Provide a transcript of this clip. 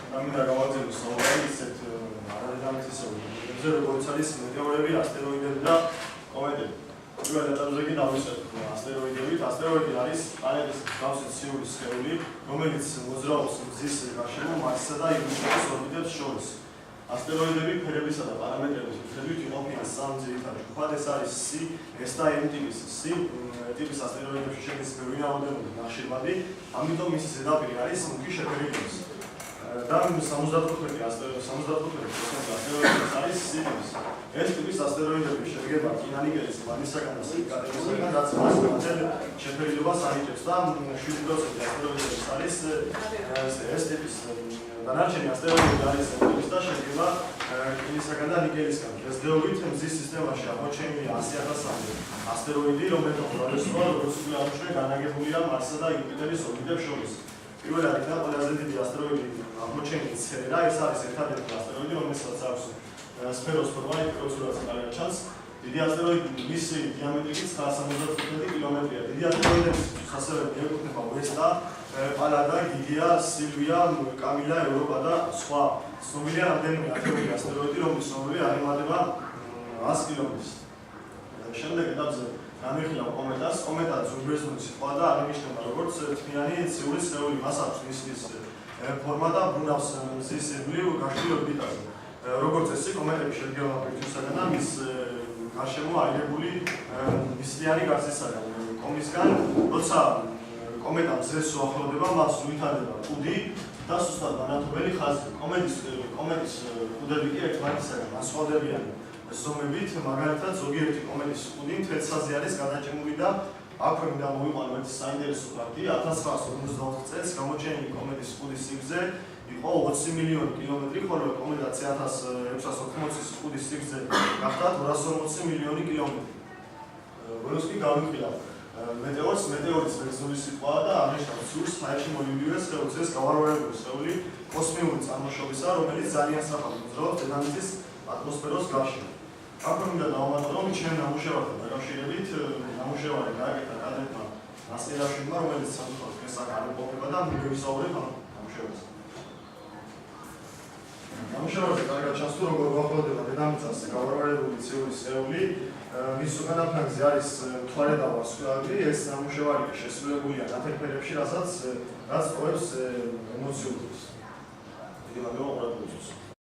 Amina გავაგზავნე საუბარი ისეთ არადამტკიცებებზე, როგორც არის მეტეორები, ასტეროიდები და კომეტები. პირველ ეტაპზე კი დავისვათ ასტეროიდებით. ასტეროიდი არის პლანეტის მსგავსი ციური სხეული, რომელიც მოძრაობს მზის გარშემო მარსსა და იუნიტების ორბიტებს შორის. ასტეროიდები ფერებისა და პარამეტრების მიხედვით იყოფიან სამ ძირითად ჯგუფად. ეს არის C, S და M ტიპის. C ტიპის ასტეროიდებში შედის ბევრი რაოდენობით ნახშირბადი, ამიტომ მისი ზედაპირი არის მუქი შეფერილობის. და 75% ასტეროიდების არის C ტიპის. ეს ტიპის ასტეროიდები შედგება რკინა-ნიკელის მადნისაგან და სილიკატებისაგან, რაც მას შეფერილობას ანიჭებს და 7% ასტეროიდების არის S ტიპის. დანარჩენი ასტეროიდები არის M ტიპის და შედგება რკინისაგან და ნიკელისგან. დღესდღეობით მზის სისტემაში აღმოჩენილია 100,000-მდე ასტეროიდი, რომელთა უმრავლესობა, როგორც უკვე აღნიშნე, განლაგებულია მარსსა და იუპიტერის ორბიტებს შორის. პირველი არის და ყველაზე დიდი ასტეროიდი აღმოჩენილი ცერერა, ეს არის ერთადერთი ასტეროიდი, რომელსაც აქვს სფეროს ფორმა, პროცედურაც კარგად ჩანს. დიდი ასტეროიდი მისი დიამეტრი 975 კილომეტრია. დიდი ასტეროიდების ასევე მიეკუთვნება ვესტა, პალადა, გიგია, სილვია, კამილა, ევროპა და სხვა. ცნობილია რამდენიმე ათეული ასტეროიდი, რომლის ცნობები აღემატება 100 კილომეტრს. შემდეგ ეტაპზე განვიხილავ კომეტას. კომეტა ძვირბერძნული სიტყვა და აღინიშნება როგორც თმიანი ციური სხეული. მას აქვს ნისლის ფორმა და ბრუნავს მზის ირგვლივ გაშლილ ორბიტაზე. როგორც წესი, კომეტები შედგება ფირფიტისაგან და მის გარშემო აირებული ნისლიანი გარსისაგან. კომისგან, როცა კომეტა მზეს უახლოვდება, მას უვითარდება კუდი და სუსტად განათობელი ხაზი. კომეტის კუდები კი ერთმანეთისაგან განსხვავდებიან ზომებით, მაგალითად, ზოგიერთი კომეტის კუდი მთელსაზე არის გადაჭიმული და აქვე მინდა მოვიყვანო ერთი საინტერესო ფაქტი. 1954 წელს გამოჩენილი კომეტის კუდის სიგრძე იყო 20 მილიონი კილომეტრი, ხოლო კომეტა 1680-ის კუდის სიგრძე გახდა 240 მილიონი კილომეტრი. ბოლოს კი გავიხილავ მეტეორს, მეტეორის ბერძნული სიტყვაა და აღნიშნავს ცურს ჰაერში მოივლივე სხეულს. ეს გავარვარებული სხეული კოსმიური წარმოშობისაა, რომელიც ძალიან სწრაფად მოძრაობს დედამიწის ატმოსფეროს გარშემო. აქვე მინდა დავამატო, რომ ჩემ ნამუშევართან დაკავშირებით ნამუშევარი გააკეთა კადეტმა მასტერაშვილმა, რომელიც სამწუხაროდ დღეს აქ არ იმყოფება და მივისაუბრებ ამ ნამუშევარზე. ნამუშევარზე კარგად ჩანს, თუ როგორ გვახლოვდება დედამიწაზე გავარვარებული ციური სხეული. მის უკანაფრანგზე არის მთვარე და ვარსკვლავი. ეს ნამუშევარი შესრულებულია ნათელფერებში, რაც ტოვებს ემოციურ დროს. დიდი მადლობა ყურადღებისთვის.